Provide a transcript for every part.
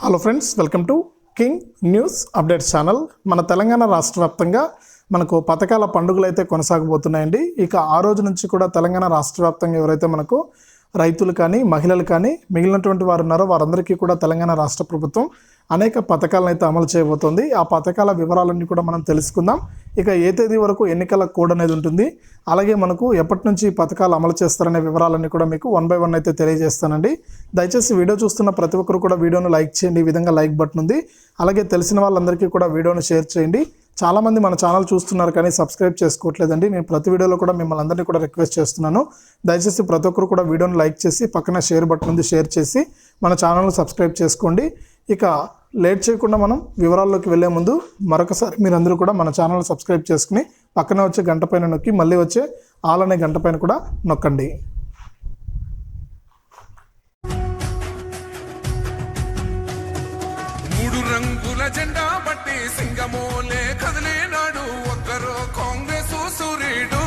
Hello friends, welcome to king news updates channel. మన తెలంగాణ రాష్ట్ర వ్యాప్తంగా మనకు పథకాల పండుగలు అయితే కొనసాగబోతున్నాయండి. ఇక ఆ రోజు నుంచి కూడా తెలంగాణ రాష్ట్ర వ్యాప్తంగా ఎవరైతే మనకు రైతులు కానీ మహిళలు కానీ మిగిలినటువంటి వారు ఉన్నారో వారందరికీ కూడా తెలంగాణ రాష్ట్ర ప్రభుత్వం అనేక పథకాలను అయితే అమలు చేయబోతోంది. ఆ పథకాల వివరాలన్నీ కూడా మనం తెలుసుకుందాం. ఇక ఏ తేదీ వరకు ఎన్నికల కోడ్ అనేది ఉంటుంది, అలాగే మనకు ఎప్పటి నుంచి పథకాలు అమలు చేస్తారనే వివరాలన్నీ కూడా మీకు 1 by 1 అయితే తెలియజేస్తానండి. దయచేసి వీడియో చూస్తున్న ప్రతి ఒక్కరు కూడా వీడియోను లైక్ చేయండి. ఈ విధంగా లైక్ బటన్ ఉంది. అలాగే తెలిసిన వాళ్ళందరికీ కూడా వీడియోను షేర్ చేయండి. చాలామంది మన ఛానల్ చూస్తున్నారు కానీ సబ్స్క్రైబ్ చేసుకోవట్లేదండి. నేను ప్రతి వీడియోలో కూడా మిమ్మల్ని అందరినీ కూడా రిక్వెస్ట్ చేస్తున్నాను. దయచేసి ప్రతి ఒక్కరు కూడా వీడియోను లైక్ చేసి పక్కన షేర్ బటన్ ఉంది, షేర్ చేసి మన ఛానల్ను సబ్స్క్రైబ్ చేసుకోండి. ఇక లేట్ చేయకుండా మనం వివరాల్లోకి వెళ్లే ముందు మరొకసారి మీరందరూ కూడా మన ఛానల్ సబ్స్క్రైబ్ చేసుకుని పక్కన వచ్చే గంట పైన నొక్కి మళ్ళీ వచ్చే ఆల్ అనే గంట పైన కూడా నొక్కండి. మూడు రంగుల జెండా బట్టి సింగమోలే కదిలేనాడు ఒక్కరో కాంగ్రెస్ సూర్యుడు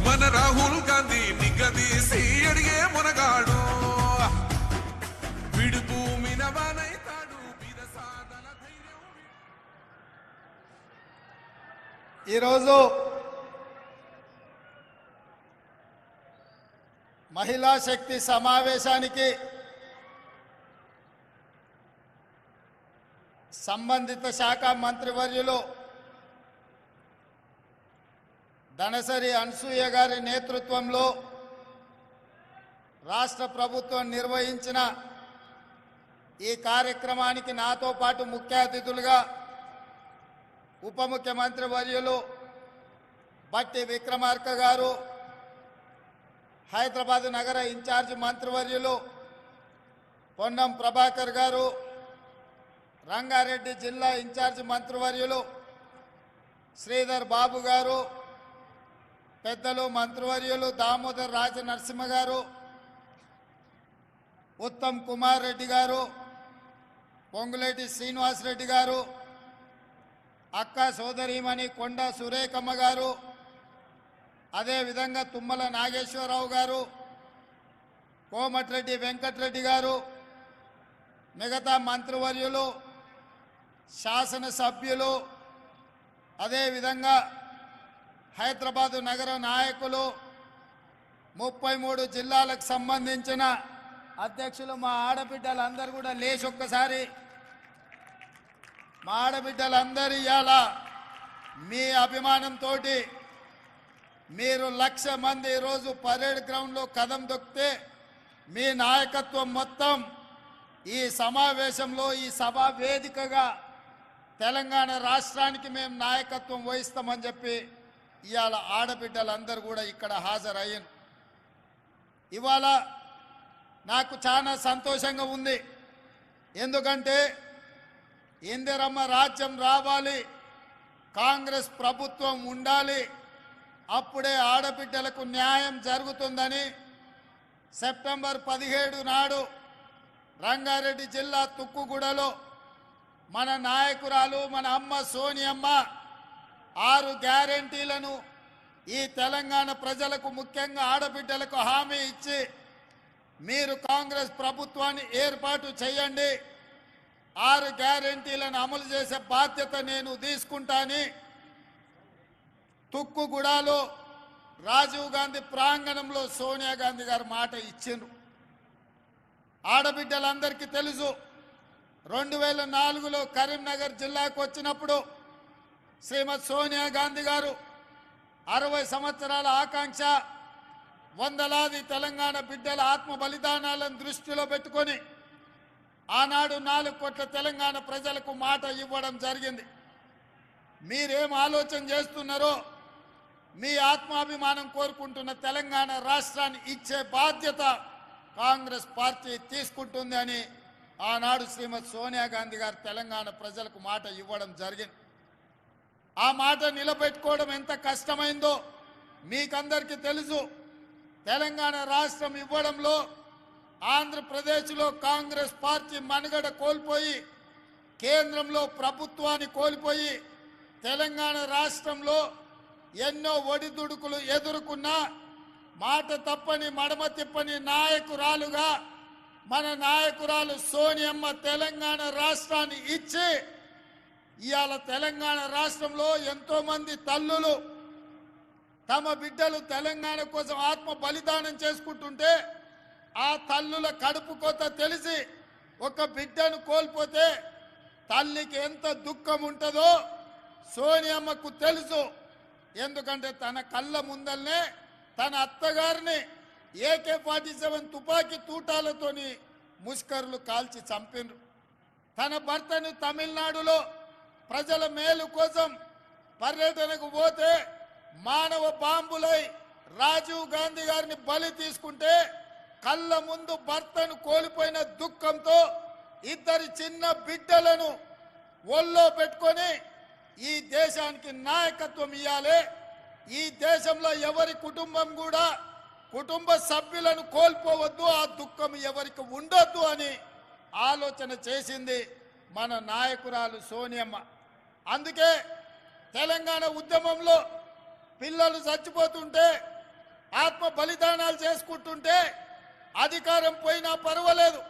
మన రాహుల్ గాంధీ నిగదీసి అడిగే మునగాడు విడు భూమి నవానైతాడు వీరసాదల ధైర్యం. ఈరోజు మహిళా శక్తి సమావేశానికి సంబంధిత శాఖ మంత్రివర్యులు ధనసరి అనసూయ గారి నేతృత్వంలో రాష్ట్ర ప్రభుత్వం నిర్వహించిన ఈ కార్యక్రమానికి నాతో పాటు ముఖ్య అతిథులుగా ఉప ముఖ్యమంత్రి వర్యులు బట్టి విక్రమార్క గారు, హైదరాబాద్ నగర ఇన్ఛార్జి మంత్రివర్యులు పొన్నం ప్రభాకర్ గారు, రంగారెడ్డి జిల్లా ఇన్ఛార్జి మంత్రివర్యులు శ్రీధర్ బాబు గారు, పెద్దలు మంత్రివర్యులు దామోదర్ రాజ నరసింహ గారు, ఉత్తమ్ కుమార్ రెడ్డి గారు, పొంగులేటి శ్రీనివాసరెడ్డి గారు, అక్క సోదరీమణి కొండ సురేఖమ్మ గారు, అదేవిధంగా తుమ్మల నాగేశ్వరరావు గారు, కోమటిరెడ్డి వెంకటరెడ్డి గారు, మిగతా మంత్రివర్యులు, శాసనసభ్యులు, అదేవిధంగా హైదరాబాదు నగర నాయకులు, 33 జిల్లాలకు సంబంధించిన అధ్యక్షులు, మా ఆడబిడ్డలందరూ కూడా లేచి ఒక్కసారి మా ఆడబిడ్డలందరూ ఇవాళ మీ అభిమానంతో మీరు 1,00,000 మంది ఈరోజు పరేడ్ గ్రౌండ్లో కదం దొక్కితే మీ నాయకత్వం మొత్తం ఈ సమావేశంలో ఈ సభా వేదికగా తెలంగాణ రాష్ట్రానికి మేము నాయకత్వం వహిస్తామని చెప్పి ఇవాళ ఆడబిడ్డలందరూ కూడా ఇక్కడ హాజరయ్యారు. ఇవాళ నాకు చాలా సంతోషంగా ఉంది. ఎందుకంటే ఇందిరమ్మ రాజ్యం రావాలి, కాంగ్రెస్ ప్రభుత్వం ఉండాలి, అప్పుడే ఆడబిడ్డలకు న్యాయం జరుగుతుందని సెప్టెంబర్ 17 నాడు రంగారెడ్డి జిల్లా తుక్కుగూడలో మన నాయకురాలు మన అమ్మ సోనియమ్మ 6 గ్యారెంటీలను ఈ తెలంగాణ ప్రజలకు ముఖ్యంగా ఆడబిడ్డలకు హామీ ఇచ్చి మీరు కాంగ్రెస్ ప్రభుత్వాన్ని ఏర్పాటు చేయండి, 6 గ్యారెంటీలను అమలు చేసే బాధ్యత నేను తీసుకుంటాని తుక్కుగూడలో రాజీవ్ గాంధీ ప్రాంగణంలో సోనియా గాంధీ గారు మాట ఇచ్చిండ్రు. ఆడబిడ్డలందరికీ తెలుసు, 2004లో కరీంనగర్ జిల్లాకు వచ్చినప్పుడు శ్రీమతి సోనియా గాంధీ గారు 60 సంవత్సరాల ఆకాంక్ష, వందలాది తెలంగాణ బిడ్డల ఆత్మ బలిదానాలను దృష్టిలో పెట్టుకొని ఆనాడు 4 కోట్ల తెలంగాణ ప్రజలకు మాట ఇవ్వడం జరిగింది. మీరేం ఆలోచన చేస్తున్నారో మీ ఆత్మాభిమానం కోరుకుంటున్న తెలంగాణ రాష్ట్రాన్ని ఇచ్చే బాధ్యత కాంగ్రెస్ పార్టీ తీసుకుంటుంది అని ఆనాడు శ్రీమతి సోనియా గాంధీ గారు తెలంగాణ ప్రజలకు మాట ఇవ్వడం జరిగింది. ఆ మాట నిలబెట్టుకోవడం ఎంత కష్టమైందో మీకందరికీ తెలుసు. తెలంగాణ రాష్ట్రం ఇవ్వడంలో ఆంధ్రప్రదేశ్లో కాంగ్రెస్ పార్టీ మనుగడ కోల్పోయి కేంద్రంలో ప్రభుత్వాన్ని కోల్పోయి తెలంగాణ రాష్ట్రంలో ఎన్నో ఒడిదుడుకులు ఎదుర్కొన్న మాట తప్పని మడమ తిప్పని నాయకురాలుగా మన నాయకురాలు సోనియమ్మ తెలంగాణ రాష్ట్రాన్ని ఇచ్చి ఇవాళ తెలంగాణ రాష్ట్రంలో ఎంతో మంది తల్లులు తమ బిడ్డలు తెలంగాణ కోసం ఆత్మ బలిదానం చేసుకుంటుంటే ఆ తల్లుల కడుపు కోత తెలిసి ఒక బిడ్డను కోల్పోతే తల్లికి ఎంత దుఃఖం ఉంటుందో సోనియమ్మకు తెలుసు. ఎందుకంటే తన కళ్ళ ముందల్నే తన అత్తగారిని AK-47 తుపాకీ తూటాలతోని ముష్కరులు కాల్చి చంపినరు. తన భర్తను తమిళనాడులో ప్రజల మేలు కోసం పర్యటనకు పోతే మానవ బాంబులై రాజీవ్ గాంధీ గారిని బలి తీసుకుంటే కళ్ళ ముందు భర్తను కోల్పోయిన దుఃఖంతో ఇద్దరి చిన్న బిడ్డలను ఒళ్ళో పెట్టుకొని ఈ దేశానికి నాయకత్వం ఇవ్వాలి, ఈ దేశంలో ఎవరి కుటుంబం కూడా కుటుంబ సభ్యులను కోల్పోవద్దు, ఆ దుఃఖం ఎవరికి ఉండొద్దు అని ఆలోచన చేసింది మన నాయకురాలు సోనియమ్మ. అందుకే తెలంగాణ ఉద్యమంలో పిల్లలు చచ్చిపోతుంటే ఆత్మ బలిదానాలు చేసుకుంటుంటే అధికారం పోయినా పర్వాలేదు,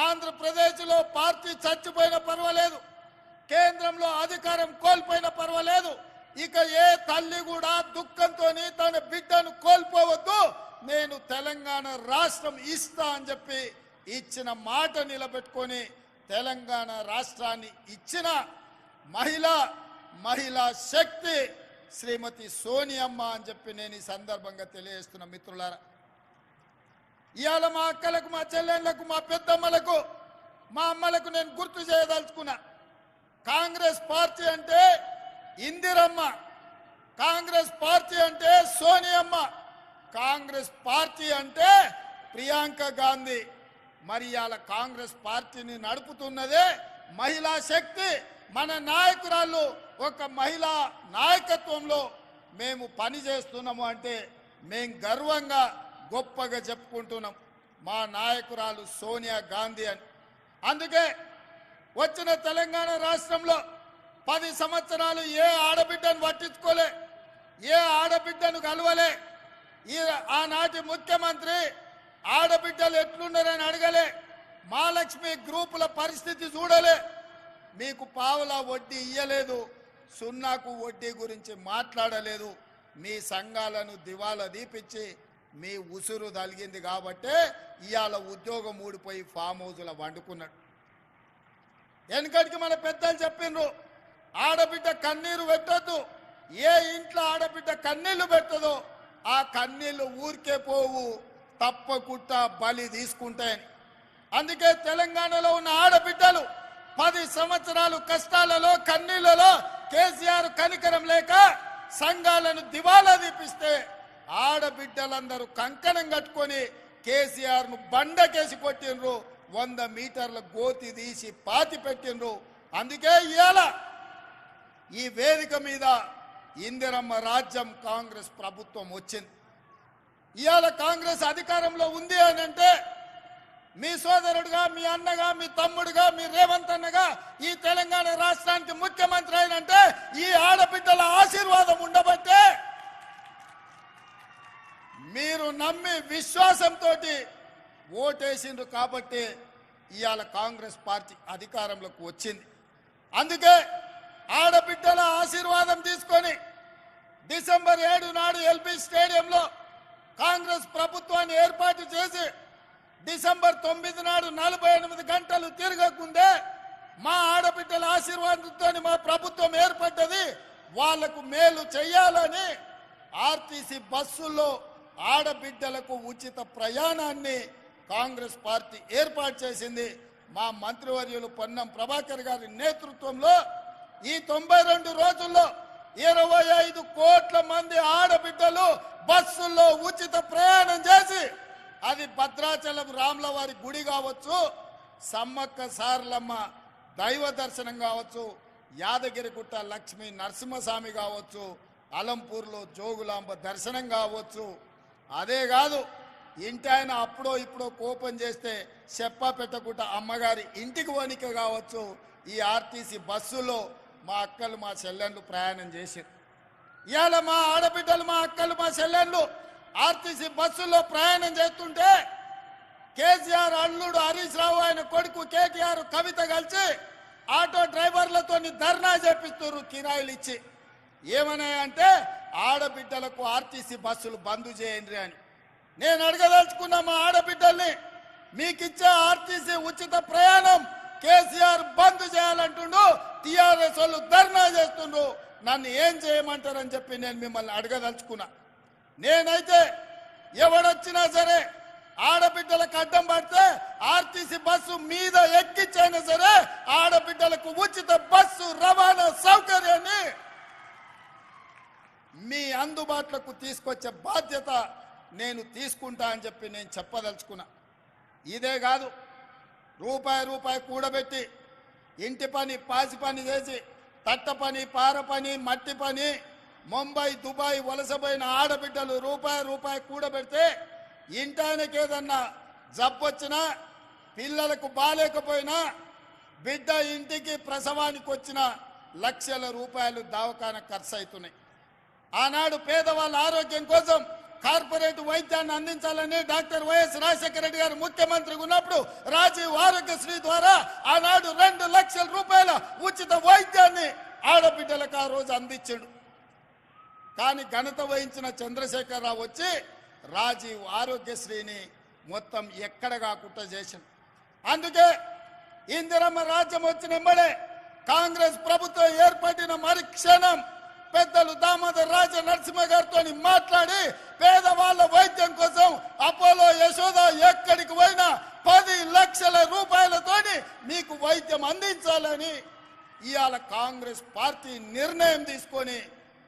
ఆంధ్రప్రదేశ్లో పార్టీ చచ్చిపోయినా పర్వాలేదు, కేంద్రంలో అధికారం కోల్పోయినా పర్వాలేదు, ఇక ఏ తల్లి కూడా దుఃఖంతో తన బిడ్డను కోల్పోవద్దు, నేను తెలంగాణ రాష్ట్రం ఇస్తా అని చెప్పి ఇచ్చిన మాట నిలబెట్టుకొని తెలంగాణ రాష్ట్రాన్ని ఇచ్చిన మహిళా శక్తి శ్రీమతి సోనియమ్మ అని చెప్పి నేను ఈ సందర్భంగా తెలియజేస్తున్న మిత్రులారా. ఇవాళ మా అక్కలకు, మా చెల్లెళ్లకు, మా పెద్దమ్మలకు, మా అమ్మలకు నేను గుర్తు చేయదలుచుకున్నా, కాంగ్రెస్ పార్టీ అంటే ఇందిరమ్మ, కాంగ్రెస్ పార్టీ అంటే సోనియమ్మ, కాంగ్రెస్ పార్టీ అంటే ప్రియాంక గాంధీ. మరి ఇవాళ కాంగ్రెస్ పార్టీని నడుపుతున్నదే మహిళా శక్తి. మన నాయకురాళ్ళు ఒక మహిళా నాయకత్వంలో మేము పని చేస్తున్నాము అంటే మేము గర్వంగా గొప్పగా చెప్పుకుంటున్నాం మా నాయకురాలు సోనియా గాంధీ అని. అందుకే వచ్చిన తెలంగాణ రాష్ట్రంలో 10 సంవత్సరాలు ఏ ఆడబిడ్డను పట్టించుకోలే, ఏ ఆడబిడ్డను కలవలే. ఆనాటి ముఖ్యమంత్రి ఆడబిడ్డలు ఎట్లున్నారని అడగలే, మహాలక్ష్మి గ్రూపుల పరిస్థితి చూడలే, మీకు పావలా వడ్డీ ఇయ్యలేదు, సున్నాకు వడ్డీ గురించి మాట్లాడలేదు, మీ సంఘాలను దివాలా దీపించి మీ ఉసురు తలిగింది కాబట్టే ఇవాళ ఉద్యోగం ఊడిపోయి ఫామ్ హౌస్లో వండుకున్నాడు. వెనకటికి మన పెద్దలు చెప్పిండ్రు, ఆడబిడ్డ కన్నీరు పెట్టద్దు, ఏ ఇంట్లో ఆడబిడ్డ కన్నీళ్లు పెట్టదో ఆ కన్నీళ్లు ఊరికే పోవు, తప్పకుండా బలి తీసుకుంటాయని. అందుకే తెలంగాణలో ఉన్న ఆడబిడ్డలు 10 సంవత్సరాలు కష్టాలలో కన్నీళ్లలో కేసీఆర్ కనికరం లేక సంఘాలను దివాలా దీపిస్తే ఆడబిడ్డలందరూ కంకణం కట్టుకొని కేసీఆర్ను బండకేసి కొట్టిండ్రు, 100 మీటర్ల గోతి తీసి పాతి పెట్టిండ్రు. అందుకే ఇవాళ ఈ వేదిక మీద ఇందిరమ్మ రాజ్యం కాంగ్రెస్ ప్రభుత్వం వచ్చింది. ఇవాళ కాంగ్రెస్ అధికారంలో ఉంది అని అంటే మీ సోదరుడుగా, మీ అన్నగా, మీ తమ్ముడుగా, మీ రేవంత్ అన్నగా ఈ తెలంగాణ రాష్ట్రానికి ముఖ్యమంత్రి అయినంటే ఈ ఆడబిడ్డల ఆశీర్వాదం ఉండబట్టే, మీరు నమ్మి విశ్వాసంతో ఓటేసిండ్రు కాబట్టి ఇవాళ కాంగ్రెస్ పార్టీ అధికారంలోకి వచ్చింది. అందుకే ఆడబిడ్డల ఆశీర్వాదం తీసుకొని డిసెంబర్ 7 నాడు ఎల్బీ స్టేడియంలో కాంగ్రెస్ ప్రభుత్వాన్ని ఏర్పాటు చేసి డిసెంబర్ 9 నాడు 48 గంటలు తిరగకుందే మా ఆడబిడ్డల ఆశీర్వాదంతో మా ప్రభుత్వం ఏర్పడ్డది, వాళ్లకు మేలు చేయాలని ఆర్టీసీ బస్సుల్లో ఆడబిడ్డలకు ఉచిత ప్రయాణాన్ని కాంగ్రెస్ పార్టీ ఏర్పాటు చేసింది. మా మంత్రివర్యులు పొన్నం ప్రభాకర్ గారి నేతృత్వంలో ఈ 92 రోజుల్లో 25 కోట్ల మంది ఆడబిడ్డలు బస్సుల్లో ఉచిత ప్రయాణం చేసి, అది భద్రాచలం రాములవారి గుడి కావచ్చు, సమ్మక్క సారలమ్మ దైవ దర్శనం కావచ్చు, యాదగిరిగుట్ట లక్ష్మీ నరసింహస్వామి కావచ్చు, అలంపూర్లో జోగులాంబ దర్శనం కావచ్చు, అదే కాదు ఇంటి ఆయన అప్పుడో ఇప్పుడో కోపం చేస్తే చెప్పా పెట్టకుండా అమ్మగారి ఇంటికి వణిక కావచ్చు, ఈ ఆర్టీసీ బస్సులో మా అక్కలు మా చెల్లెళ్ళు ప్రయాణం చేశారు. ఇవాళ మా ఆడబిడ్డలు, మా అక్కలు, మా చెల్లెళ్ళు ఆర్టీసీ బస్సులో ప్రయాణం చేస్తుంటే కేసీఆర్ అల్లుడు హరీష్ రావు ఆయన కొడుకు కేటీఆర్ కవిత కలిసి ఆటో డ్రైవర్లతో ధర్నా చేపిస్తున్నారు కిరాయిలు ఇచ్చి. ఏమన్నాయంటే ఆడబిడ్డలకు ఆర్టీసీ బస్సులు బంద్ చేయండి అని. నేను అడగదలుచుకున్నా మా ఆడబిడ్డల్ని, మీకు ఇచ్చే ఆర్టీసీ ఉచిత ప్రయాణం కేసీఆర్ బంద్ చేయాలంటుండు, టీఆర్ఎస్ వాళ్ళు ధర్నా చేస్తుండ్రు, నన్ను ఏం చేయమంటారని చెప్పి నేను మిమ్మల్ని అడగదలుచుకున్నా. నేనైతే ఎవడొచ్చినా సరే ఆడబిడ్డలకు అడ్డం పడితే ఆర్టీసీ బస్సు మీద ఎక్కించైనా సరే ఆడబిడ్డలకు ఉచిత బస్సు రవాణా సౌకర్యాన్ని మీ అందుబాటులోకి తీసుకొచ్చే బాధ్యత నేను తీసుకుంటా అని చెప్పి నేను చెప్పదలుచుకున్నా. ఇదే కాదు, రూపాయి కూడబెట్టి ఇంటి పని పాసి పని చేసి తట్ట పని పార పని మట్టి పని ముంబై దుబాయ్ వలసపోయిన ఆడబిడ్డలు రూపాయి కూడబెడితే ఇంటానికి ఏదన్నా జబ్బొచ్చినా పిల్లలకు బాలేకపోయినా బిడ్డ ఇంటికి ప్రసవానికి వచ్చిన లక్షల రూపాయలు దవాఖాన ఖర్చు అవుతున్నాయి. ఆనాడు పేదవాళ్ళ ఆరోగ్యం కోసం కార్పొరేట్ వైద్యాన్ని అందించాలని డాక్టర్ వైఎస్ రాజశేఖర రెడ్డి గారు ముఖ్యమంత్రిగా ఉన్నప్పుడు రాజీవ్ ఆరోగ్యశ్రీ ద్వారా ఆనాడు 2 లక్షల రూపాయల ఉచిత వైద్యాన్ని ఆడబిడ్డలకు ఆ రోజు అందించాడు. కానీ ఘనత వహించిన చంద్రశేఖరరావు వచ్చి రాజీవ్ ఆరోగ్యశ్రీని మొత్తం ఎక్కడ కాకుండా చేసింది. అందుకే ఇందిరమ్మ రాజ్యం వచ్చిన వెంబడే కాంగ్రెస్ ప్రభుత్వం ఏర్పడిన మరుక్షణం పెద్దలు దామోదర్ రాజ నరసింహ గారితో మాట్లాడి పేదవాళ్ళ వైద్యం కోసం అపోలో యశోద ఎక్కడికి పోయినా 10 లక్షల రూపాయలతోని మీకు వైద్యం అందించాలని ఇవాళ కాంగ్రెస్ పార్టీ నిర్ణయం తీసుకొని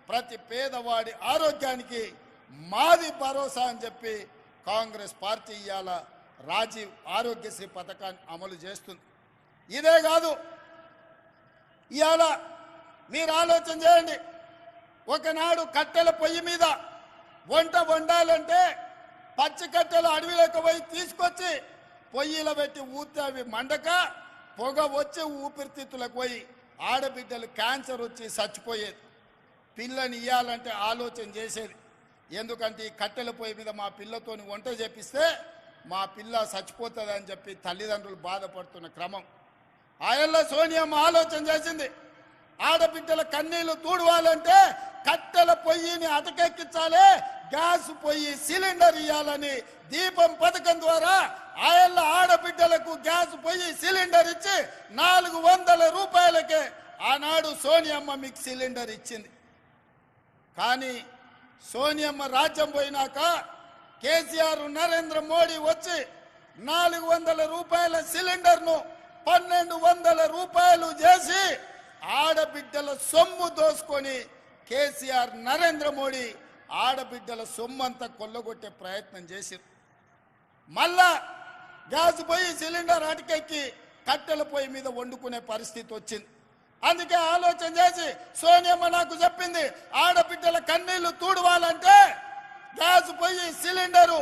ప్రతి పేదవాడి ఆరోగ్యానికి మాది భరోసా అని చెప్పి కాంగ్రెస్ పార్టీ ఇవాళ రాజీవ్ ఆరోగ్యశ్రీ పథకాన్ని అమలు చేస్తుంది. ఇదే కాదు, ఇవాళ మీరు ఆలోచన చేయండి, ఒకనాడు కట్టెల పొయ్యి మీద వంట వండాలంటే పచ్చి కట్టెలు అడవిలోకి పోయి తీసుకొచ్చి పొయ్యిలో పెట్టి ఊతే అవి మండక పొగ వచ్చి ఊపిరితిత్తులకు పోయి ఆడబిడ్డలు క్యాన్సర్ వచ్చి చచ్చిపోయేది. పిల్లని ఇవ్వాలంటే ఆలోచన చేసేది, ఎందుకంటే ఈ కట్టెల పొయ్యి మీద మా పిల్లతోని వంట చేపిస్తే మా పిల్ల చచ్చిపోతుంది అని చెప్పి తల్లిదండ్రులు బాధపడుతున్న క్రమం. ఆయల్లో సోనియమ్మ ఆలోచన చేసింది, ఆడబిడ్డల కన్నీళ్లు తూడవాలంటే కట్టెల పొయ్యిని అటకెక్కించాలి, గ్యాస్ పొయ్యి సిలిండర్ ఇవ్వాలని దీపం పథకం ద్వారా ఆయల్ల ఆడబిడ్డలకు గ్యాస్ పొయ్యి సిలిండర్ ఇచ్చి 400 రూపాయలకే ఆనాడు సోనియమ్మ మీకు సిలిండర్ ఇచ్చింది. కానీ సోనియమ్మ రాజ్యం పోయినాక కేసీఆర్ నరేంద్ర మోడీ వచ్చి 400 రూపాయల సిలిండర్ను 1200 రూపాయలు చేసి ఆడబిడ్డల సొమ్ము దోసుకొని కేసీఆర్ నరేంద్ర మోడీ ఆడబిడ్డల సొమ్ము అంతా కొల్లగొట్టే ప్రయత్నం చేశారు. మళ్ళా గ్యాస్ పొయ్యి సిలిండర్ అటకెక్కి కట్టెల పొయ్యి మీద వండుకునే పరిస్థితి వచ్చింది. అందుకే ఆలోచన చేసి సోనియమ్మ నాకు చెప్పింది, ఆడబిడ్డల కన్నీళ్లు తూడవాలంటే గ్యాస్ పొయ్యి సిలిండరు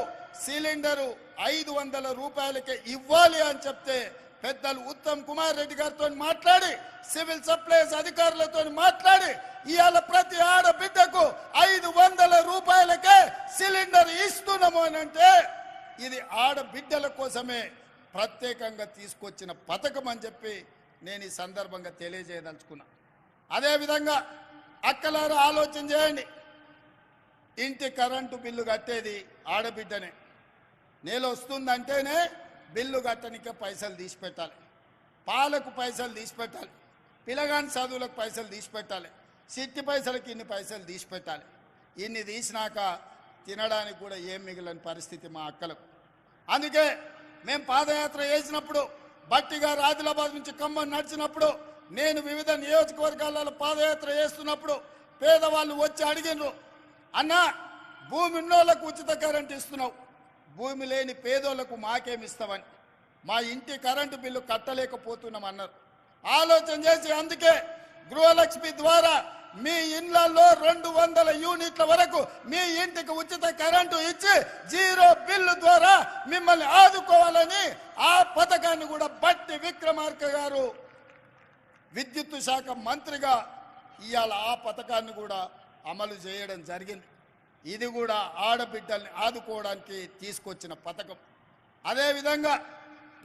500 రూపాయలకే ఇవ్వాలి అని చెప్తే పెద్దలు ఉత్తమ్ కుమార్ రెడ్డి గారితో మాట్లాడి సివిల్ సప్లైస్ అధికారులతో మాట్లాడి ఇవాళ ప్రతి ఆడబిడ్డకు 500 రూపాయలకే సిలిండర్ ఇస్తున్నాము అని అంటే ఇది ఆడబిడ్డల కోసమే ప్రత్యేకంగా తీసుకొచ్చిన పథకం అని చెప్పి నేను ఈ సందర్భంగా తెలియజేయదలుచుకున్నా. అదేవిధంగా అక్కలారా ఆలోచన చేయండి, ఇంటి కరెంటు బిల్లు కట్టేది ఆడబిడ్డనే. నెల వస్తుందంటేనే బిల్లు కట్టనికే పైసలు తీసి పెట్టాలి, పాలకు పైసలు తీసి పెట్టాలి, పిల్లగాని చదువులకు పైసలు తీసి పెట్టాలి, సిట్టి పైసలకి ఇన్ని పైసలు తీసి పెట్టాలి. ఇన్ని తీసినాక తినడానికి కూడా ఏం మిగిలిన పరిస్థితి మా అక్కలకు. అందుకే మేము పాదయాత్ర చేసినప్పుడు బట్టిగా ఆదిలాబాద్ నుంచి ఖమ్మం నడిచినప్పుడు నేను వివిధ నియోజకవర్గాలలో పాదయాత్ర చేస్తున్నప్పుడు పేదవాళ్ళు వచ్చి అడిగినారు, అన్నా భూమి ఉన్నోళ్లకు ఉచిత కరెంట్ ఇస్తున్నావు, భూమి లేని పేదోళ్లకు మాకేమిస్తామని. మా ఇంటి కరెంటు బిల్లు కట్టలేకపోతున్నాం అన్నారు. ఆలోచన చేసి అందుకే గృహలక్ష్మి ద్వారా మీ ఇళ్లలో 200 యూనిట్ల వరకు మీ ఇంటికి ఉచిత కరెంటు ఇచ్చి 0 బిల్లు ద్వారా మిమ్మల్ని ఆదుకోవాలని ఆ పథకాన్ని కూడా బట్టి విక్రమార్క గారు విద్యుత్ శాఖ మంత్రిగా ఇవాళ ఆ పథకాన్ని కూడా అమలు చేయడం జరిగింది. ఇది కూడా ఆడబిడ్డల్ని ఆదుకోవడానికి తీసుకొచ్చిన పథకం. అదేవిధంగా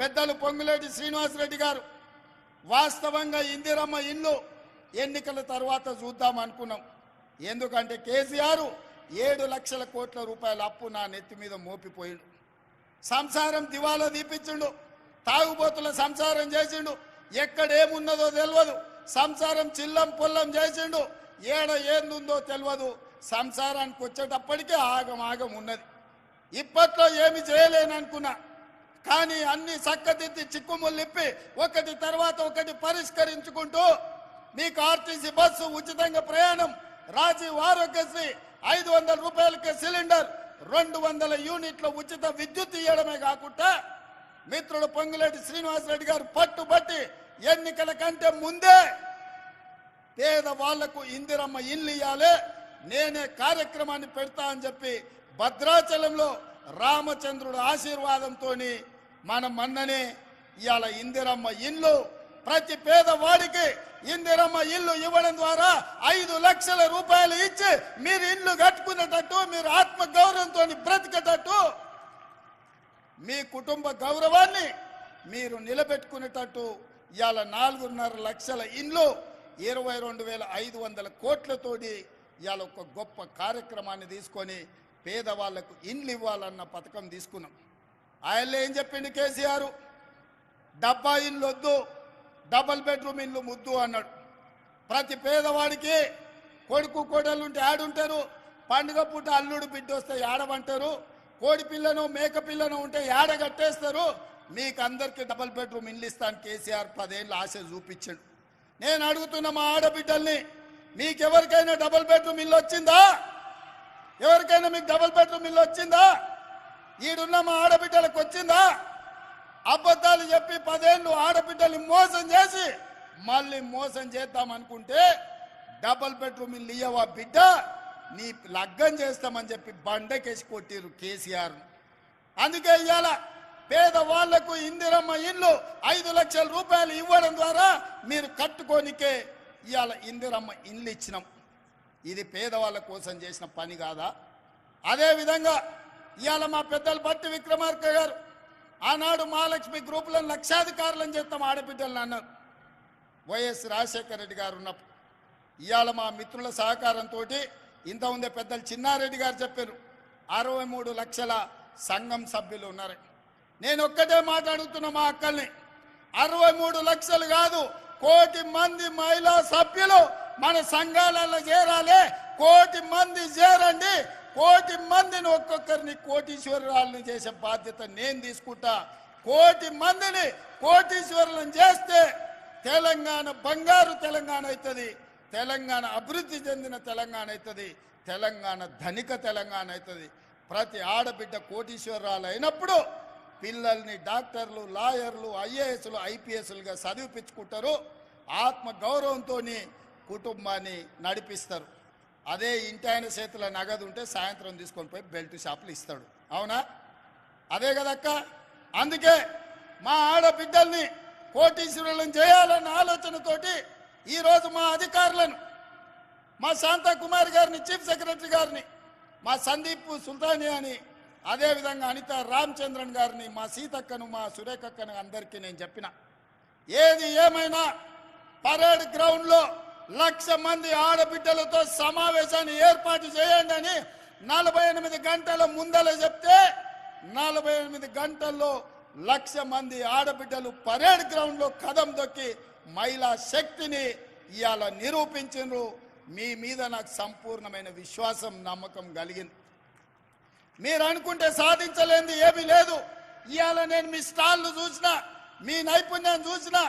పెద్దలు పొంగులేటి శ్రీనివాసరెడ్డి గారు వాస్తవంగా ఇందిరమ్మ ఇల్లు ఎన్నికల తర్వాత చూద్దాం అనుకున్నాం. ఎందుకంటే కేసీఆర్ 7 లక్షల కోట్ల రూపాయల అప్పు నా నెత్తి మీద మోపిపోయిండు. సంసారం దివాలా దీపించిండు, తాగుబోతుల సంసారం చేసిండు, ఎక్కడేమున్నదో తెలియదు, సంసారం చిల్లం పొల్లం చేసిండు, ఏందుందో తెలియదు. సంసారానికి వచ్చేటప్పటికే ఆగం ఉన్నది. ఇప్పట్లో ఏమి చేయలేననుకున్నా, కానీ అన్ని చక్కదిద్ది చిక్కుముల్లిప్పి ఒకటి తర్వాత ఒకటి పరిష్కరించుకుంటూ మీకు ఆర్టీసీ బస్సు ఉచితంగా ప్రయాణం, రాజీవ్ ఆరోగ్యశ్రీ 500 రూపాయలకే సిలిండర్, 200 యూనిట్ల ఉచిత విద్యుత్ ఇవ్వడమే కాకుండా మిత్రుడు పొంగులేటి శ్రీనివాసరెడ్డి గారు పట్టుబట్టి ఎన్నికల కంటే ముందే పేదవాళ్లకు ఇందిరమ్మ ఇల్లు ఇవ్వాలి, నేనే కార్యక్రమాన్ని పెడతా అని చెప్పి భద్రాచలంలో రామచంద్రుడు ఆశీర్వాదంతో మనం మొన్ననే ఇవాళ ఇందిరమ్మ ఇల్లు ప్రతి పేదవాడికి ఇందిరమ్మ ఇల్లు ఇవ్వడం ద్వారా 5 లక్షల రూపాయలు ఇచ్చి మీరు ఇల్లు కట్టుకునేటట్టు, మీరు ఆత్మ గౌరవంతో బ్రతికేటట్టు, మీ కుటుంబ గౌరవాన్ని మీరు నిలబెట్టుకునేటట్టు ఇవాళ 4.5 లక్షల ఇల్లు 22,500 కోట్లతోటి ఇవాళ ఒక గొప్ప కార్యక్రమాన్ని తీసుకొని పేదవాళ్లకు ఇండ్లు ఇవ్వాలన్న పథకం తీసుకున్నాం. ఆయన ఏం చెప్పిండు కేసీఆర్, డబ్బా ఇల్లు వద్దు, డబల్ బెడ్రూమ్ ఇల్లు ముద్దు అన్నాడు. ప్రతి పేదవాడికి కొడుకు కోడలు ఉంటే ఆడుంటారు, పండుగ పూట అల్లుడు బిడ్డ వస్తే ఆడమంటారు, కోడి పిల్లను మేక పిల్లను ఉంటే ఏడ కట్టేస్తారు, మీకు అందరికీ డబల్ బెడ్రూమ్ ఇల్లు ఇస్తాను కేసీఆర్ 10 ఏళ్ళు ఆశ చూపించాడు. నేను అడుగుతున్న మా ఆడబిడ్డల్ని, మీకెవరికైనా డబల్ బెడ్రూమ్ ఇల్లు వచ్చిందా? ఎవరికైనా మీకు డబల్ బెడ్రూమ్ ఇల్లు వచ్చిందా? ఈడున్న మా ఆడబిడ్డలకు వచ్చిందా? అబద్ధాలు చెప్పి 10 ఏళ్ళు ఆడబిడ్డల్ని మోసం చేసి మళ్ళీ మోసం చేద్దాం అనుకుంటే డబల్ బెడ్రూమ్ ఇల్లు ఇయ్యవా బిడ్డ, నీ లగ్గం చేస్తామని చెప్పి బండకేసి కొట్టిరు కేసీఆర్. అందుకే ఇవాళ పేదవాళ్లకు ఇందిరమ్మ ఇల్లు 5 లక్షల రూపాయలు ఇవ్వడం ద్వారా మీరు కట్టుకోనికే ఇవాళ ఇందిరమ్మ ఇల్లు ఇచ్చినాం. ఇది పేదవాళ్ళ కోసం చేసిన పని కాదా? అదేవిధంగా ఇవాళ మా పెద్దలు బట్టి విక్రమార్క గారు ఆనాడు మహాలక్ష్మి గ్రూపులను లక్షాధికారులను చేస్తాం ఆడబిడ్డలను అన్నారు. వైఎస్ రాజశేఖర రెడ్డి గారు ఉన్నప్పుడు ఇవాళ మా మిత్రుల సహకారంతో ఇంత ఉందే పెద్దలు చిన్నారెడ్డి గారు చెప్పారు 63 లక్షల సంఘం సభ్యులు ఉన్నారు. నేను ఒక్కటే మాట్లాడుతున్నా మా అక్కల్ని, 63 లక్షలు కాదు, 1 కోటి మంది మహిళా సభ్యులు మన సంఘాలలో చేరాలి. 1 కోటి మంది చేరండి, 1 కోటి మందిని ఒక్కొక్కరిని కోటీశ్వరులను చేసే బాధ్యత నేను తీసుకుంటా. 1 కోటి మందిని కోటీశ్వరులను చేస్తే తెలంగాణ బంగారు తెలంగాణ అవుతుంది, తెలంగాణ అభివృద్ధి చెందిన తెలంగాణ అవుతుంది, తెలంగాణ ధనిక తెలంగాణ అవుతుంది. ప్రతి ఆడబిడ్డ కోటీశ్వరాలు అయినప్పుడు పిల్లల్ని డాక్టర్లు, లాయర్లు, ఐఏఎస్లు, ఐపీఎస్లుగా చదివిపించుకుంటారు, ఆత్మ గౌరవంతో కుటుంబాన్ని నడిపిస్తారు. అదే ఇంటి ఆయన చేతుల నగదు ఉంటే సాయంత్రం తీసుకొని పోయి బెల్ట్ షాపులు ఇస్తాడు. అవునా? అదే కదక్క. అందుకే మా ఆడబిడ్డల్ని కోటీశ్వరులను చేయాలన్న ఆలోచనతోటి ఈరోజు మా అధికారులను, మా శాంతాకుమారి గారిని, చీఫ్ సెక్రటరీ గారిని, మా సందీప్ సుల్తానియాని, అదేవిధంగా అనిత రామచంద్రన్ గారిని, మా సీతక్కను, మా సురేఖక్కను అందరికీ నేను చెప్పిన, ఏది ఏమైనా పరేడ్ గ్రౌండ్లో 1,00,000 మంది ఆడబిడ్డలతో సమావేశాన్ని ఏర్పాటు చేయండి అని 48 గంటల ముందల చెప్తే 48 గంటల్లో 1,00,000 మంది ఆడబిడ్డలు పరేడ్ గ్రౌండ్లో కదం దొక్కి మహిళా శక్తిని ఇవాళ నిరూపించారు. మీ మీద నాకు సంపూర్ణమైన విశ్వాసం, నమ్మకం కలిగింది. మీరు అనుకుంటే సాధించలేనిది ఏమీ లేదు. ఇవాళ నేను మీ స్టాళ్ళు చూసినా, మీ నైపుణ్యం చూసినా,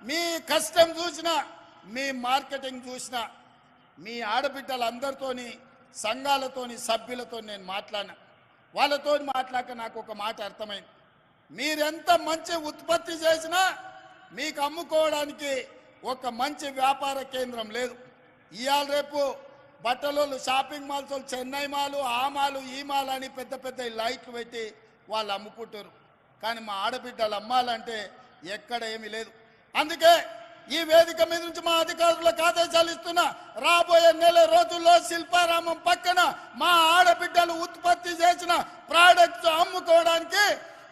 మీ కష్టం చూసినా, మీ మార్కెటింగ్ చూసినా, మీ ఆడబిడ్డలందరితోని, సంఘాలతోని, సభ్యులతో నేను మాట్లాడినా. వాళ్ళతో మాట్లాడక నాకు ఒక మాట అర్థమైంది, మీరెంత మంచి ఉత్పత్తి చేసినా మీకు అమ్ముకోవడానికి ఒక మంచి వ్యాపార కేంద్రం లేదు. ఇవాళ రేపు బట్టలు, షాపింగ్ మాల్స్, చెన్నై మాలు, ఆ మాలు, ఈ మాల్ అని పెద్ద పెద్ద లైట్లు పెట్టి వాళ్ళు అమ్ముకుంటారు. కానీ మా ఆడబిడ్డలు అమ్మాలంటే ఎక్కడ ఏమీ లేదు. అందుకే ఈ వేదిక మీద నుంచి మా అధికారులకు ఆదేశాలు ఇస్తున్నా, రాబోయే నెల రోజుల్లో శిల్పారామం పక్కన మా ఆడబిడ్డలు ఉత్పత్తి చేసిన ప్రోడక్ట్స్ అమ్ముకోవడానికి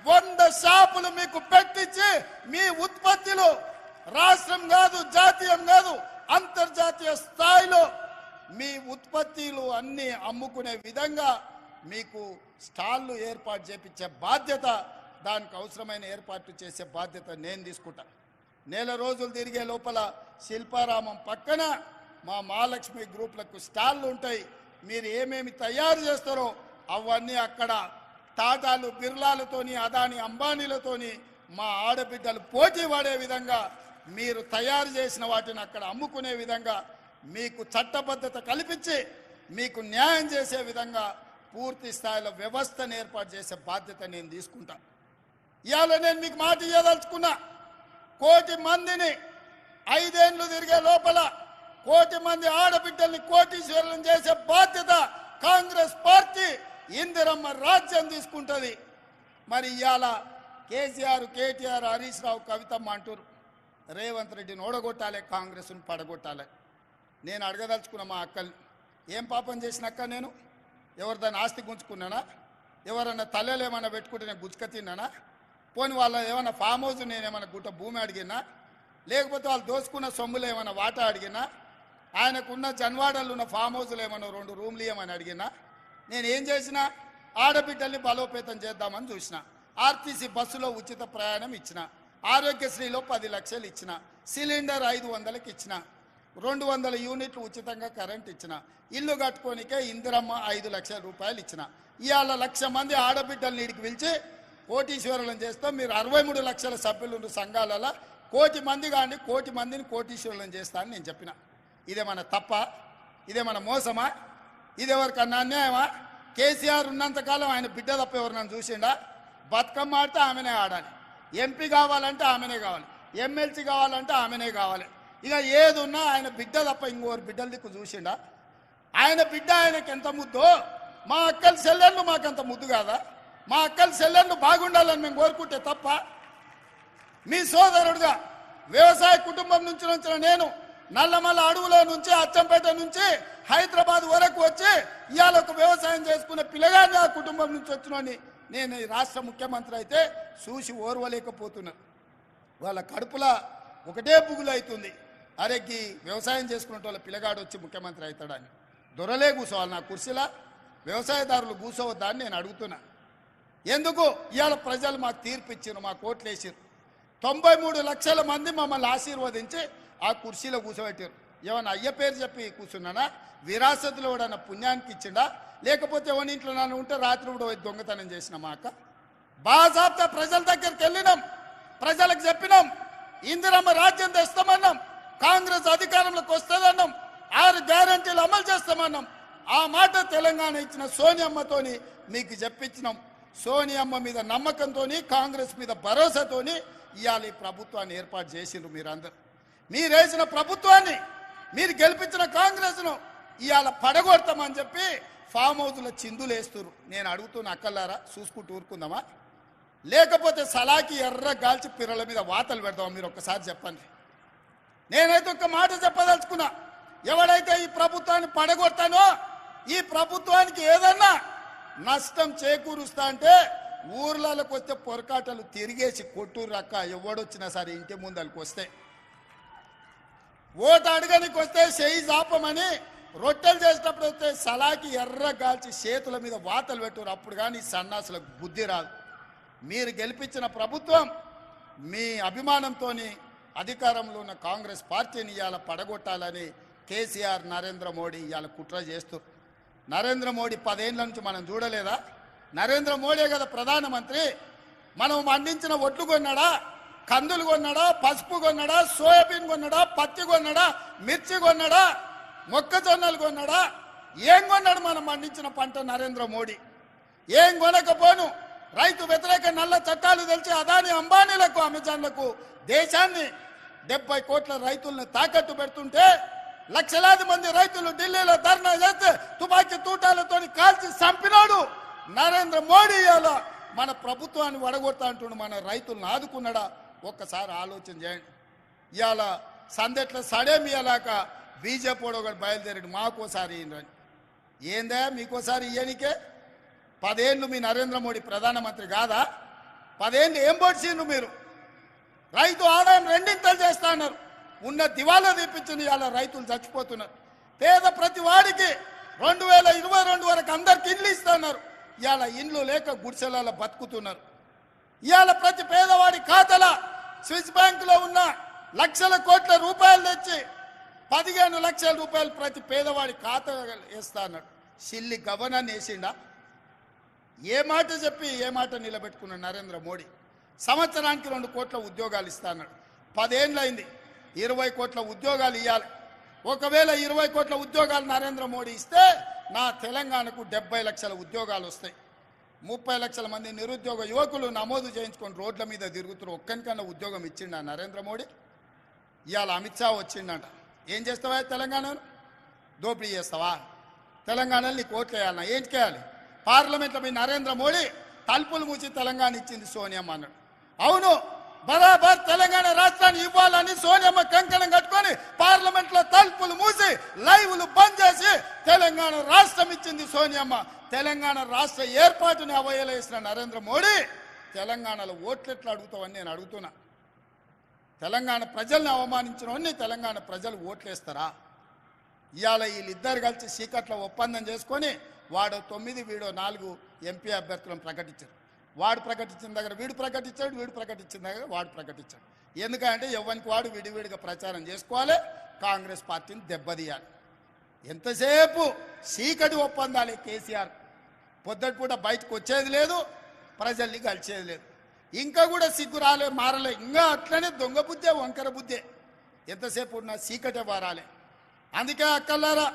100 షాపులు మీకు పెట్టించి మీ ఉత్పత్తులు రాష్ట్రం కాదు, జాతీయం కాదు, అంతర్జాతీయ స్థాయిలో మీ ఉత్పత్తులు అన్ని అమ్ముకునే విధంగా మీకు స్టాళ్లు ఏర్పాటు చేపించే బాధ్యత, దానికి అవసరమైన ఏర్పాటు చేసే బాధ్యత నేను తీసుకుంటా. నెల రోజులు తిరిగే లోపల శిల్పారామం పక్కన మా మహాలక్ష్మి గ్రూప్లకు స్టాళ్ళు ఉంటాయి. మీరు ఏమేమి తయారు చేస్తారో అవన్నీ అక్కడ టాటాలు, బిర్లాలతోని, అదాని, అంబానీలతోని మా ఆడబిడ్డలు పోటీ పడే విధంగా మీరు తయారు చేసిన వాటిని అక్కడ అమ్ముకునే విధంగా మీకు చట్టబద్ధత కల్పించి మీకు న్యాయం చేసే విధంగా పూర్తి స్థాయిలో వ్యవస్థను ఏర్పాటు చేసే బాధ్యత నేను తీసుకుంటా. ఇవాళ నేను మీకు మాట ఇవ్వదలుచుకున్నా, 1 కోటి మందిని 5 ఏళ్ళు తిరిగే లోపల 1 కోటి మంది ఆడబిడ్డల్ని కోటీశ్వరులను చేసే బాధ్యత కాంగ్రెస్ పార్టీ ఇందిరమ్మ రాజ్యం తీసుకుంటుంది. మరి ఇవాళ కేసీఆర్, కేటీఆర్, హరీష్ రావు, కవితమ్మ అంటారు రేవంత్ రెడ్డిని ఓడగొట్టాలి, కాంగ్రెస్ను పడగొట్టాలి. నేను అడగదలుచుకున్న మా అక్కల్ని, ఏం పాపం చేసిన అక్క? నేను ఎవరిదాన్ని ఆస్తి గుంజుకున్నానా? ఎవరన్నా తల్లెలు ఏమన్నా పెట్టుకుంటే నేను గుజ్జుక తిన్నానా? పోని వాళ్ళ ఏమన్నా ఫామ్ హౌస్ నేనేమన్నా గుట్ట భూమి అడిగినా? లేకపోతే వాళ్ళు దోసుకున్న సొమ్ములు ఏమన్నా వాటా అడిగినా? ఆయనకున్న జన్వాడలు ఉన్న ఫామ్ హౌస్లు ఏమన్నా 2 రూమ్లు ఇవ్వమని అడిగినా? నేను ఏం చేసినా? ఆడబిడ్డల్ని బలోపేతం చేద్దామని చూసిన. ఆర్టీసీ బస్సులో ఉచిత ప్రయాణం ఇచ్చిన, ఆరోగ్యశ్రీలో 10 లక్షలు ఇచ్చిన, సిలిండర్ 500కి ఇచ్చిన, 200 యూనిట్లు ఉచితంగా కరెంట్ ఇచ్చిన, ఇల్లు కట్టుకోనికే ఇందిరమ్మ 5 లక్షల రూపాయలు ఇచ్చిన. ఇవాళ 1,00,000 మంది ఆడబిడ్డల్ని ఇడికి పిలిచి కోటీశ్వరులను చేస్తాం, మీరు 63 లక్షల సభ్యులు సంఘాలలో 1 కోటి మంది కానీ 1 కోటి మందిని కోటీశ్వరులను చేస్తా అని నేను చెప్పిన. ఇదేమన్నా తప్ప? ఇదేమన్నా మోసమా? ఇదెవరికన్నా అన్యాయమా? కేసీఆర్ ఉన్నంతకాలం ఆయన బిడ్డ తప్ప ఎవరు చూసిండా? బతుకమ్మ ఆడితే ఆమెనే ఆడాలి, ఎంపీ కావాలంటే ఆమెనే కావాలి, ఎమ్మెల్సీ కావాలంటే ఆమెనే కావాలి. ఇక ఏది ఉన్నా ఆయన బిడ్డ తప్ప ఇంకోరు బిడ్డల దిక్కు చూసిండా? ఆయన బిడ్డ ఆయనకి ఎంత ముద్దో, మా అక్కల చెల్లెళ్ళు మాకంత ముద్దు కాదా? మా అక్కల చెల్లెళ్ళు బాగుండాలని మేము కోరుకుంటే తప్ప? మీ సోదరుడుగా వ్యవసాయ కుటుంబం నుంచి వచ్చిన నేను నల్లమల్ల అడవులో నుంచి, అచ్చంపేట నుంచి హైదరాబాద్ వరకు వచ్చి ఇవాళ ఒక వ్యవసాయం చేసుకునే పిల్లగాని ఆ కుటుంబం నుంచి వచ్చినోని నేను ఈ రాష్ట్ర ముఖ్యమంత్రి అయితే చూసి ఓర్వలేకపోతున్నా. వాళ్ళ కడుపులా ఒకటే పుగులు అవుతుంది, అరెగ్గి వ్యవసాయం చేసుకునే వాళ్ళ పిల్లగాడు వచ్చి ముఖ్యమంత్రి అవుతాడని. దొరలే కూర్చోవాలి నా కుర్చీలా, వ్యవసాయదారులు కూర్చోవద్దా అని నేను అడుగుతున్నా. ఎందుకు? ఇవాళ ప్రజలు మాకు తీర్పు ఇచ్చారు, మాకు ఓట్లు వేసారు. 93 లక్షల మంది మమ్మల్ని ఆశీర్వదించి ఆ కుర్చీలో కూర్చోబెట్టారు. ఏమన్నా అయ్య పేరు చెప్పి కూర్చున్నానా? విరాసతులు ఎవడన్నా పుణ్యానికి ఇచ్చిండా? లేకపోతే ఎవరి ఇంట్లో నన్ను ఉంటే రాత్రి కూడా దొంగతనం చేసిన మా అక్క? బాజాబ్తా ప్రజల దగ్గరికి వెళ్ళినాం, ప్రజలకు చెప్పినాం, ఇందిరమ్మ రాజ్యం తెస్తామన్నాం, కాంగ్రెస్ అధికారంలోకి వస్తుందన్నాం, 6 గ్యారంటీలు అమలు చేస్తామన్నాం. ఆ మాట తెలంగాణ ఇచ్చిన సోనియమ్మతోని మీకు చెప్పించినాం. సోనియమ్మ మీద నమ్మకంతోని, కాంగ్రెస్ మీద భరోసాతోని ఇవాళ ఈ ప్రభుత్వాన్ని ఏర్పాటు చేసిండ్రు. మీరందరూ మీరేసిన ప్రభుత్వాన్ని, మీరు గెలిపించిన కాంగ్రెస్ను ఇవాళ పడగొడతామని చెప్పి ఫామ్ హౌస్లో చిందులు వేస్తున్నారు. నేను అడుగుతున్న అక్కలారా, చూసుకుంటూ ఊరుకుందామా? లేకపోతే సలాకి ఎర్ర గాల్చి పిర్రల మీద వాతలు పెడతామా? మీరు ఒక్కసారి చెప్పండి. నేనైతే ఒక మాట చెప్పదలుచుకున్నా, ఎవడైతే ఈ ప్రభుత్వాన్ని పడగొడతానో, ఈ ప్రభుత్వానికి ఏదన్నా నష్టం చేకూరుస్తా అంటే ఊర్లలోకి వస్తే పొరకాటలు తిరిగేసి కొట్టూరు రక్క ఎవడొచ్చినా సరే ఇంటి ముందరికి వస్తే, ఓటు అడగనికి వస్తే చేయి జాపమని రొట్టెలు చేసేటప్పుడు వస్తే సలాకి ఎర్ర గాల్చి చేతుల మీద వాతలు పెట్టురు. అప్పుడు కానీ సన్నాసులకు బుద్ధి రాదు. మీరు గెలిపించిన ప్రభుత్వం మీ అభిమానంతో అధికారంలో ఉన్న కాంగ్రెస్ పార్టీని ఇవాళ పడగొట్టాలని కేసీఆర్, నరేంద్ర మోడీ ఇవాళ కుట్ర చేస్తారు. నరేంద్ర మోడీ 10 ఏళ్ళ నుంచి మనం చూడలేదా? నరేంద్ర మోడీ కదా ప్రధానమంత్రి. మనం పండించిన ఒడ్లు కొన్నాడా? కందులు కొన్నాడా? పసుపు కొన్నాడా? సోయాబీన్ కొన్నాడా? పత్తి కొన్నాడా? మిర్చి కొన్నాడా? మొక్కజొన్నలు కొన్నాడా? ఏం కొన్నాడు మనం పండించిన పంట నరేంద్ర మోడీ? ఏం కొనకపోను రైతు వ్యతిరేక నల్ల చట్టాలు తెలిసి అదాని, అంబానీలకు, అమెజాన్లకు దేశాన్ని 70 కోట్ల రైతులను తాకట్టు పెడుతుంటే లక్షలాది మంది రైతులు ఢిల్లీలో ధర్నా చేస్తే తుపాకీ తూటాలతో కాల్చి చంపినాడు నరేంద్ర మోడీ. ఇవాళ మన ప్రభుత్వాన్ని వడగొడతా అంటుండు, మన రైతులను ఆదుకున్నాడా? ఒక్కసారి ఆలోచన చేయండి. ఇవాళ సందెట్ల సడేమియలాక బీజేపీ ఒకటి బయలుదేరాడు, మాకోసారి ఇయ్యండి. ఏందా మీకోసారి ఇయ్యనికే? 10 ఏళ్ళు మీ నరేంద్ర మోడీ ప్రధానమంత్రి కాదా? 10 ఏళ్ళు ఏం పొడిచిండ్రు మీరు? రైతు ఆదాయం రెండింతలు చేస్తా అన్నారు, ఉన్న దివాలా తీపించింది, ఇవాళ రైతులు చచ్చిపోతున్నారు. పేద ప్రతి వాడికి 2022 వరకు అందరికి ఇండ్లు ఇస్తున్నారు, ఇవాళ ఇండ్లు లేక గుడిసెలలో బతుకుతున్నారు. ఇవాళ ప్రతి పేదవాడి ఖాతాల స్విస్ బ్యాంకులో ఉన్న లక్షల కోట్ల రూపాయలు తెచ్చి 15 లక్షల రూపాయలు ప్రతి పేదవాడి ఖాతా వేస్తా అన్నాడు. Silly governor వేసిండా? ఏ మాట చెప్పి ఏ మాట నిలబెట్టుకున్నాడు నరేంద్ర మోడీ? సంవత్సరానికి 2 కోట్ల ఉద్యోగాలు ఇస్తా అన్నాడు. 10 ఏళ్ళు అయింది, 20 కోట్ల ఉద్యోగాలు ఇవ్వాలి. ఒకవేళ 20 కోట్ల ఉద్యోగాలు నరేంద్ర మోడీ ఇస్తే నా తెలంగాణకు 70 లక్షల ఉద్యోగాలు వస్తాయి. 30 లక్షల మంది నిరుద్యోగ యువకులు నమోదు చేయించుకొని రోడ్ల మీద తిరుగుతున్నారు. ఒక్కనికన్నా ఉద్యోగం ఇచ్చిండా నరేంద్ర మోడీ? ఇవాళ అమిత్ షా వచ్చిండంట. ఏం చేస్తావా తెలంగాణను? దోపిడీ చేస్తావా? తెలంగాణలో నీకు ఓట్లు వేయాలన్నా ఏం చేయాలి? పార్లమెంట్లో మీ నరేంద్ర మోడీ తలుపులు మూసి తెలంగాణ ఇచ్చింది సోనియమ్మ అన్నాడు. అవును, బరాబర్ తెలంగాణ రాష్ట్రాన్ని ఇవ్వాలని సోనియమ్మ కంకణం కట్టుకొని పార్లమెంట్లో తలుపులు మూసి లైవ్లు బంద్ చేసి తెలంగాణ రాష్ట్రం ఇచ్చింది సోనియమ్మ. తెలంగాణ రాష్ట్ర ఏర్పాటుని అవయలేసిన నరేంద్ర మోడీ తెలంగాణలో ఓట్లు ఎట్లా అడుగుతావని నేను అడుగుతున్నా. తెలంగాణ ప్రజల్ని అవమానించిన తెలంగాణ ప్రజలు ఓట్లేస్తారా? ఇవాళ వీళ్ళిద్దరు కలిసి చీకట్లో ఒప్పందం చేసుకొని వాడు 9 వీడో 4 ఎంపీ అభ్యర్థులను ప్రకటించారు. వాడు ప్రకటించిన దగ్గర వీడు ప్రకటించాడు, వీడు ప్రకటించిన దగ్గర వాడు ప్రకటించాడు. ఎందుకంటే ఎవరికి వాడు విడివిడిగా ప్రచారం చేసుకోవాలి, కాంగ్రెస్ పార్టీని దెబ్బతీయాలి. ఎంతసేపు చీకటి ఒప్పందాలే కేసీఆర్. పొద్దుటి పూట బయటకు వచ్చేది లేదు, ప్రజల్ని కలిసేది లేదు. ఇంకా కూడా సిగ్గు రాలే, మారలే, ఇంకా అట్లనే దొంగ బుద్ధే, వంకర బుద్ధే. ఎంతసేపు ఉన్న చీకటే వారాలే. అందుకే అక్కలారా,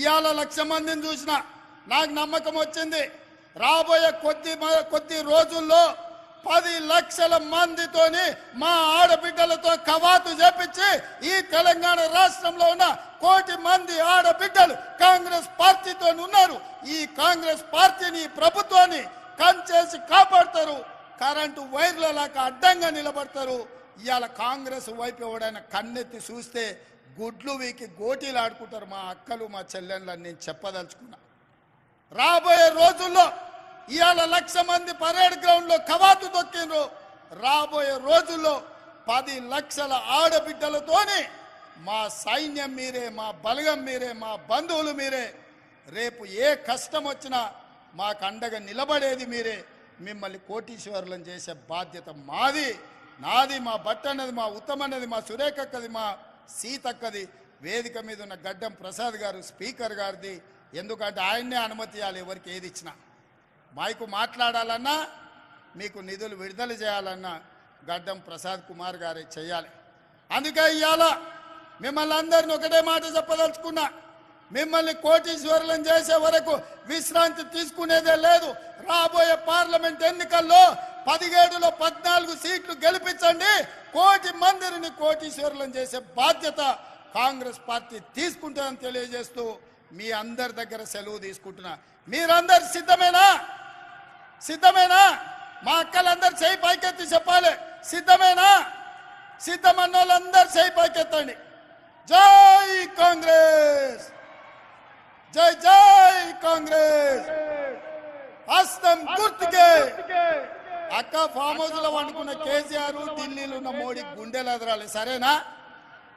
ఇవాళ 1,00,000 మందిని చూసిన నాకు నమ్మకం వచ్చింది. రాబోయే కొద్ది రోజుల్లో 10 లక్షల మందితోని మా ఆడబిడ్డలతో కవాతు చేపించి ఈ తెలంగాణ రాష్ట్రంలో ఉన్న 1 కోటి మంది ఆడబిడ్డలు కాంగ్రెస్ పార్టీతో ఉన్నారు. ఈ కాంగ్రెస్ పార్టీని, ప్రభుత్వాన్ని కంచేసి కాపాడతారు. కరెంటు వైర్లలాగా అడ్డంగా నిలబడతారు. ఇవాళ కాంగ్రెస్ వైపు ఎవడైనా కన్నెత్తి చూస్తే గుడ్లు వీకి గోటీలు ఆడుకుంటారు మా అక్కలు, మా చెల్లెళ్ళని నేను చెప్పదలుచుకున్నా. రాబోయే రోజుల్లో ఇవాళ 1,00,000 మంది పరేడ్ గ్రౌండ్లో కవాతు తొక్కిండ్రు. రాబోయే రోజుల్లో 10 లక్షల ఆడబిడ్డలతోని మా సైన్యం మీరే, మా బలగం మీరే, మా బంధువులు మీరే. రేపు ఏ కష్టం వచ్చినా మాకు అండగా నిలబడేది మీరే. మిమ్మల్ని కోటీశ్వరులను చేసే బాధ్యత మాది, నాది. మా భట్ అన్నది, మా ఉత్తమ్ అన్నది, మా సురేఖక్కది, మా సీతక్కది. వేదిక మీద ఉన్న గడ్డం ప్రసాద్ గారు స్పీకర్ గారిది. ఎందుకంటే ఆయన్నే అనుమతి ఇవ్వాలి ఎవరికి ఏది ఇచ్చినా. మైకు మాట్లాడాలన్నా, మీకు నిధులు విడుదల చేయాలన్నా గడ్డం ప్రసాద్ కుమార్ గారే చేయాలి. అందుకే ఇవాళ మిమ్మల్ని అందరిని ఒకటే మాట చెప్పదలుచుకున్నా, మిమ్మల్ని కోటీశ్వరులను చేసే వరకు విశ్రాంతి తీసుకునేదే లేదు. రాబోయే పార్లమెంట్ ఎన్నికల్లో 17లో 14 సీట్లు గెలిపించండి. 1 కోటి మందిని కోటీశ్వరులను చేసే బాధ్యత కాంగ్రెస్ పార్టీ తీసుకుంటుందని తెలియజేస్తూ మీ అందరి దగ్గర సెలవు తీసుకుంటున్నా. మీరందరు సిద్ధమేనా? సిద్ధమేనా? మా అక్కలందరూ చేయి పైకెత్తి చెప్పాలి. సిద్ధమేనా? సిద్ధమన్న వాళ్ళందరూ చేయి పైకెత్తండి. జై కాంగ్రెస్, జై జై కాంగ్రెస్. హస్తం గుర్తుకే. అక్క ఫామ్ హౌస్ లో వండుకున్న కేసీఆర్, ఢిల్లీలో ఉన్న మోడీ గుండెలు ఎదరాలి. సరేనా?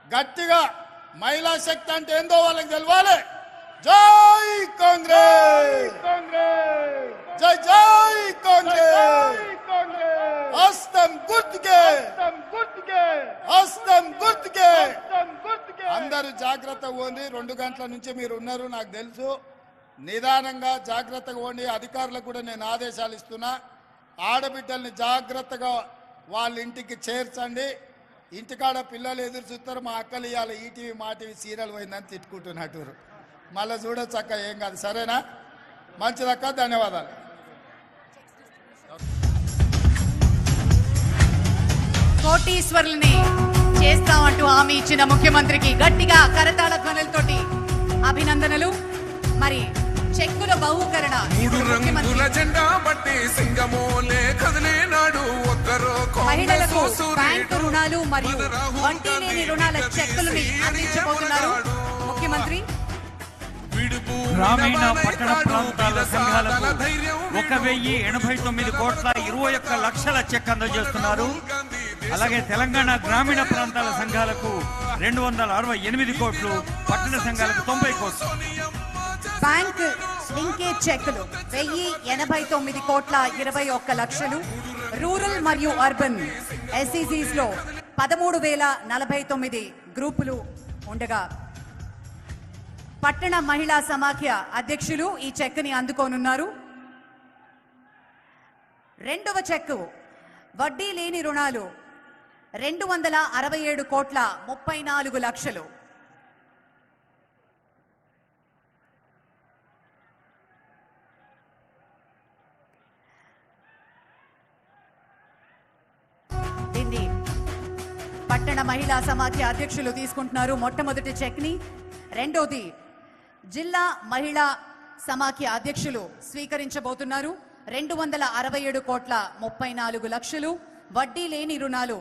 గట్టిగా మహిళా శక్తి అంటే ఏందో వాళ్ళకి తెలవాలి. జై కాంగ్రెస్, జై జై కాంగ్రెస్. హస్తం గుర్తుకే, హస్తం గుర్తుకే. అందరూ జాగ్రత్తగా పోండి. 2 గంటల నుంచి మీరు ఉన్నారు నాకు తెలుసు. నిదానంగా జాగ్రత్తగా పోండి. అధికారులకు కూడా నేను ఆదేశాలు ఇస్తున్నా. ఆడబిడ్డల్ని జాగ్రత్తగా వాళ్ళ ఇంటికి చేర్చండి. ఇంటికాడ పిల్లలు ఎదురు చూస్తారు. మా అక్కలు ఇవాళ ఈటీవీ మా టీవీ సీరియల్ పోయిందని తిట్టుకుంటున్నట్టు. మళ్ళీ చూడొచ్చు అక్క, ఏం కాదు. సరేనా? మంచిదక్క, ధన్యవాదాలు. కోటీశ్వరుల్ని చేస్తామంటూ హామీ ఇచ్చిన ముఖ్యమంత్రికి గట్టిగా కరతాళ ధ్వనులతోటి అభినందనలు. మరి చెక్కుల బహుకరణ 3 రంగుల జెండా బట్టి సింగమోలే కదిలేనాడు ఒక్కరో మహిళలకు బ్యాంకు రుణాలు మరియు వడ్డీ లేని రుణాల చెక్కులని అందించబోతున్నారు ముఖ్యమంత్రి. గ్రామీణ పట్టణ ప్రాంతాల సంఘాలకు 1,089,21,00,000 చెక్ అందజేస్తున్నారు. అలాగే తెలంగాణ గ్రామీణ ప్రాంతాల సంఘాలకు 268 కోట్లు, పట్టణ సంఘాలకు 90 కోట్లు. బ్యాంక్ లింకేజ్ చెక్కులు 1,089,21,00,000. రూరల్ మరియు అర్బన్ ఎస్ఈసీస్ లో 13,049 గ్రూపులు ఉండగా పట్టణ మహిళా సమాఖ్య అధ్యక్షులు ఈ చెక్కుని అందుకోనున్నారు. రెండవ చెక్కు వడ్డీ లేని రుణాలు 267,34,00,000. దీన్ని పట్టణ మహిళా సమాఖ్య అధ్యక్షులు తీసుకుంటున్నారు మొట్టమొదటి చెక్ ని. రెండోది జిల్లా మహిళా సమాఖ్య అధ్యక్షులు స్వీకరించబోతున్నారు. 267,34,00,000 వడ్డీ లేని రుణాలు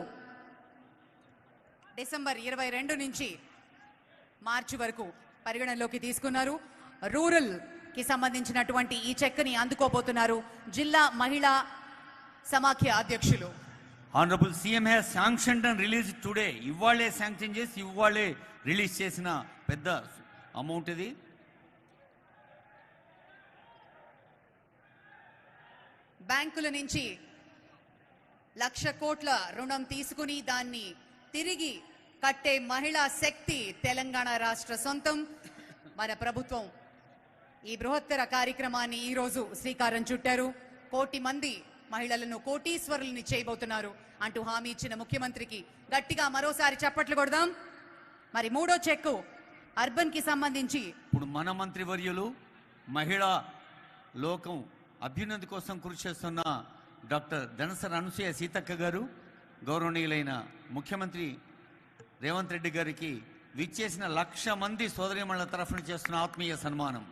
డిసెంబర్ 22 నుంచి మార్చి వరకు పరిగణనలోకి తీసుకున్నారు. రూరల్ కి సంబంధించినటువంటి ఈ చెక్ ని అందుకోబోతున్నారు జిల్లా మహిళా సమాఖ్య అధ్యక్షులు. Honorable CM has sanctioned and released today. ఇవాళే శాంక్షన్ చేసి ఇవాళే రిలీజ్ చేసిన పెద్ద అమౌంట్ ఇది. బ్యాంకుల నుంచి 1,00,000 కోట్ల రుణం తీసుకుని దాన్ని తిరిగి కట్టే మహిళా శక్తి తెలంగాణ రాష్ట్ర సొంతం. మన ప్రభుత్వం ఈ బృహత్తర కార్యక్రమాన్ని ఈ రోజు శ్రీకారం చుట్టారు. 1 కోటి మంది మహిళలను కోటీశ్వరుల్ని చేయబోతున్నారు అంటూ హామీ ఇచ్చిన ముఖ్యమంత్రికి గట్టిగా మరోసారి చప్పట్లు కొడదాం. మరి మూడో చెక్కు అర్బన్ కి సంబంధించి ఇప్పుడు మన మంత్రివర్యులు మహిళా లోకం అభ్యున్నతి కోసం కృషి చేస్తున్న డాక్టర్ ధనసరి అనసూయ సీతక్క గారు, గౌరవనీయులైన ముఖ్యమంత్రి రేవంత్ రెడ్డి గారికి విచ్చేసిన 1,00,000 మంది సోదరీమణుల తరఫున చేస్తున్న ఆత్మీయ సన్మానం.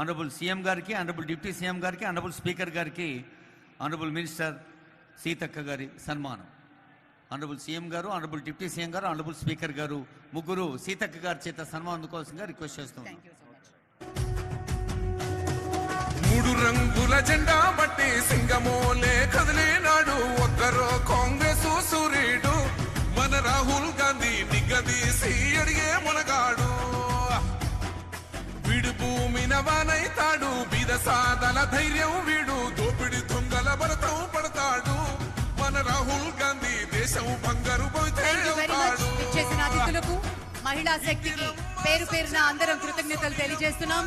ఆనరబుల్ సీఎం గారికి, ఆనరబుల్ డిప్యూటీ సీఎం గారికి, ఆనరబుల్ స్పీకర్ గారికి, ఆనరబుల్ మినిస్టర్ సీతక్క గారి సన్మానం. ఆనరబుల్ సీఎం గారు, ఆనరబుల్ డిప్యూటీ సీఎం గారు, ఆనరబుల్ స్పీకర్ గారు ముగ్గురు సీతక్క గారి చేత సన్మానం అందుకోవాల్సిందిగా రిక్వెస్ట్ చేస్తున్నాను. 3 రంగుల జెండా బట్టి సింగమోలే కదిలే నాడు ఒక్కరో కాంగ్రెస్ సూర్యుడు మన రాహుల్ గాంధీ నిగ్గదీసి అడిగే మునగాడు. వీడు భూమిన వానైతాడు, బీద సాదల ధైర్యం వీడు, దోపిడి దొంగల భరతం పడతాడు. మన రాహుల్ గాంధీ దేశం బంగారు పోతే ఇచ్చేసిన అతిథులకు మహిళా శక్తికి పేరు పేరున అందరం కృతజ్ఞతలు తెలియజేస్తున్నాం.